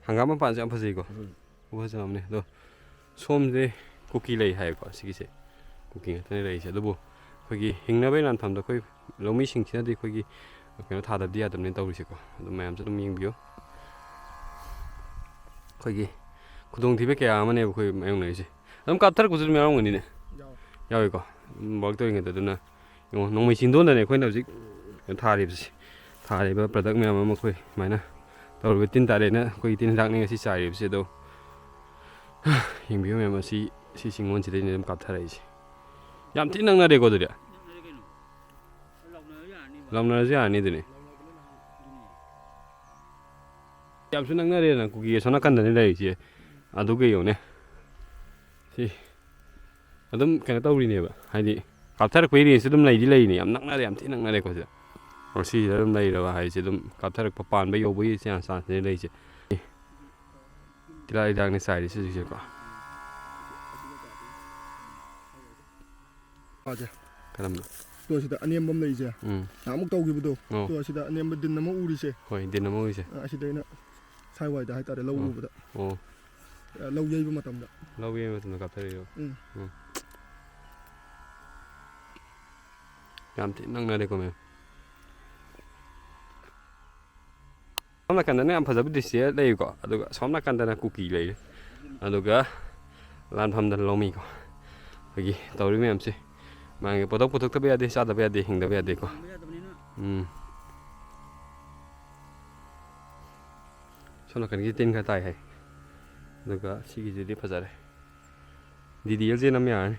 ꯍꯪꯒꯥꯝ ꯃꯄꯥꯟꯁꯦ ꯌꯥꯝ ꯐꯖꯩꯀꯣ ꯐꯖꯕꯅꯦ ꯑꯗꯣ ꯁꯣꯝꯁꯦ ꯀꯨꯀꯤ ꯂꯩ ꯍꯥꯏꯌꯦꯀꯣ ꯁꯤꯒꯤꯁꯦ ꯀꯨꯀꯤ ꯉꯥꯛꯇꯅꯦ ꯂꯩꯔꯤꯁꯦ ꯑꯗꯨꯕꯨ ꯑꯩꯈꯣꯏꯒꯤ ꯍꯤꯡꯅꯕꯒꯤ ꯂꯥꯟꯐꯝꯗ ꯑꯩꯈꯣꯏ ꯂꯧꯃꯤꯁꯤꯡꯁꯤꯅꯗꯤ ꯑꯩꯈꯣꯏꯒꯤ ꯀꯩꯅꯣ ꯊꯥꯗꯕꯗꯤ ꯌꯥꯗꯕꯅꯤꯅ ꯇꯧꯔꯤꯁꯦꯀꯣ ꯑꯗꯨꯝ ꯃꯌꯥꯝꯁꯨ ꯑꯗꯨꯝ ꯌꯦꯡꯕꯤꯌꯨ ꯑꯩꯈꯣꯏꯒꯤ ꯈꯨꯗꯣꯡꯊꯤꯕ ꯀꯌꯥ ꯑꯃꯅꯦꯕ ꯑꯩꯈꯣꯏ ꯃꯥꯌꯣꯛꯅꯔꯤꯁꯦ ꯑꯗꯨꯝ ꯀꯥꯞꯊꯔꯛꯄꯁꯨ ꯑꯗꯨꯝ ꯌꯥꯎꯔꯝꯒꯅꯤꯅꯦ ꯌꯥꯎꯏꯀꯣ ꯋꯥꯔꯛ ꯇꯧꯔꯤꯉꯩꯗ ꯑꯗꯨꯅ ꯌꯦꯡꯉꯣ ꯅꯣꯡꯃꯩ ꯆꯤꯟꯗꯣꯟꯗꯅꯦ ꯑꯩꯈꯣꯏꯅ ꯍꯧꯖꯤꯛ ꯊꯥꯔꯤꯕꯁꯤ ꯊꯥꯔꯤꯕ ꯄ꯭ꯔꯗꯛ ꯃꯌꯥꯝ ꯑꯃ ꯑꯩꯈꯣꯏ ꯁꯨꯃꯥꯏꯅ ꯇꯧꯔꯤꯕ ꯇꯤꯟ ꯇꯥꯔꯦꯅ ꯑꯩꯈꯣꯏꯒꯤ ꯇꯤꯟ ꯍꯤꯗꯥꯛꯅꯤ ꯉꯁꯤ ꯆꯥꯏꯔꯤꯕꯁꯤ ꯑꯗꯣ ꯌꯦꯡꯕꯤꯌꯨ ꯃꯌꯥꯝ ꯑꯁꯤ ꯁꯤ ꯆꯤꯡꯉꯣꯟꯁꯤꯗꯩꯅꯦ ꯑꯗꯨꯝ ꯀꯥꯞꯊꯔꯛꯏꯁꯦ ꯌꯥꯝ ꯊꯤꯅ ꯅꯛꯅꯔꯦꯀꯣ ꯑꯗꯨꯗꯤ ꯂꯥꯎꯅꯔꯁꯨ ꯌꯥꯔꯅꯤ ꯑꯗꯨꯅꯤ ꯌꯥꯝꯁꯨ ꯅꯛꯅꯔꯦꯗꯅ ꯀꯨꯀꯤ ꯑꯁꯣꯝ ꯅꯥꯀꯟꯗꯅꯤ ꯂꯩꯔꯤꯁꯦ ꯑꯗꯨꯒ ꯌꯦꯡꯉꯨꯅꯦ ꯁꯤ ꯑꯗꯨꯝ ꯀꯩꯅꯣ ꯇꯧꯔꯤꯅꯦꯕ ꯍꯥꯏꯗꯤ ꯀꯥꯞꯊꯔꯛꯄꯒꯤ ꯔꯦꯟꯖꯁꯨ ꯑꯗꯨꯝ ꯂꯩꯅꯤ ꯌꯥꯝ ꯅꯛꯅꯔꯦ ꯌꯥꯝ ꯊꯤꯅ ꯅꯛꯅꯔꯦꯀꯣ ꯁꯤꯗ ꯁꯤꯁꯤꯗ ꯑꯗꯨꯝ ꯂꯩꯔꯕ ꯍꯥꯏꯁꯦ ꯑꯗꯨꯝ ꯀꯥꯞꯊꯔꯛꯄ ꯄꯥꯟꯕ ꯌꯧꯕꯒꯤ ꯆꯥꯟꯁꯅꯦ ꯂꯩꯔꯤꯁꯦ ꯇꯤꯜꯍꯥꯠ ꯍꯤꯗꯥꯛꯅꯤ ꯆꯥꯏꯔꯤꯁꯦ ꯍꯧꯖꯤꯛꯁꯦꯀꯣ ꯀꯔꯝꯕ ꯇꯣ ꯁꯤꯗ ꯑꯅꯦꯝꯕ ꯑꯃ ꯂꯩꯔꯤꯁꯦ ꯅꯍꯥꯟꯃꯨꯛ ꯇꯧꯈꯤꯕꯗꯣ ꯇꯣ ꯑꯁꯤꯗ ꯑꯅꯦꯝꯕ ꯗꯤꯟ ꯑꯃ ꯎꯔꯤꯁꯦ ꯍꯣꯏ ꯗꯤꯟ ꯑꯃ ꯎꯔꯤꯁꯦ ꯑꯁꯤꯗ ꯑꯩꯅ ꯁꯥꯏꯋꯥꯏꯗ ꯍꯥꯏꯇꯥꯔꯦ ꯂꯧ ꯎꯕꯗ ꯑꯣ ꯂꯧ ꯌꯩꯕ ꯃꯇꯝꯗ ꯂꯧ ꯌꯩꯕ ꯃꯇꯝꯗ ꯀꯥꯞꯊꯔꯤꯔꯣ ꯌꯥꯝ ꯊꯤꯅ ꯅꯛꯅꯔꯦꯀꯣ ꯃꯌꯥꯝ ꯁꯣꯝ ꯅꯥꯀꯟꯗꯅ ꯌꯥꯝ ꯐꯖꯕ ꯗꯤꯁꯇ꯭ꯔꯤꯛ ꯂꯩꯀꯣ ꯑꯗꯨꯒ ꯁꯣꯝ ꯅꯥꯀꯟꯗꯅ ꯀꯨꯀꯤ ꯂꯩꯔꯦ ꯑꯗꯨꯒ ꯂꯥꯟꯐꯝꯗꯅ ꯂꯧꯃꯤꯀꯣ ꯑꯩꯈꯣꯏꯒꯤ ꯇꯧꯔꯤꯕ ꯃꯌꯥꯝꯁꯦ ꯃꯥꯒꯤ ꯄꯣꯠꯊꯣꯛ ꯄꯨꯊꯣꯛꯇꯕ ꯌꯥꯗꯦ ꯆꯥꯗꯕ ꯌꯥꯗꯦ ꯍꯤꯡꯗꯕ ꯌꯥꯗꯦꯀꯣ ꯁꯣꯝ ꯅꯥꯀꯟꯒꯤ ꯇꯤꯟ ꯈꯔ ꯇꯥꯏ ꯍꯥꯏ ꯑꯗꯨꯒ ꯁꯤꯒꯤꯁꯤꯗꯤ ꯐꯖꯔꯦ DDL ꯆꯦꯟ ꯑꯃ ꯌꯥꯔꯅꯤ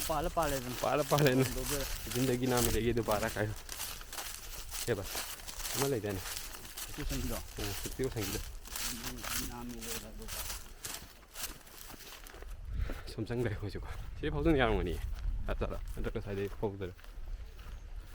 पाले न जिंदगी नाम मिलेगी दोबारा का क्या बात हमें ले जाने कितनी को संगीत समझंग रहे हो चुका सिर्फ हाउस नहीं आऊँगा नहीं आता रहा अंदर का साइड एक फोक दर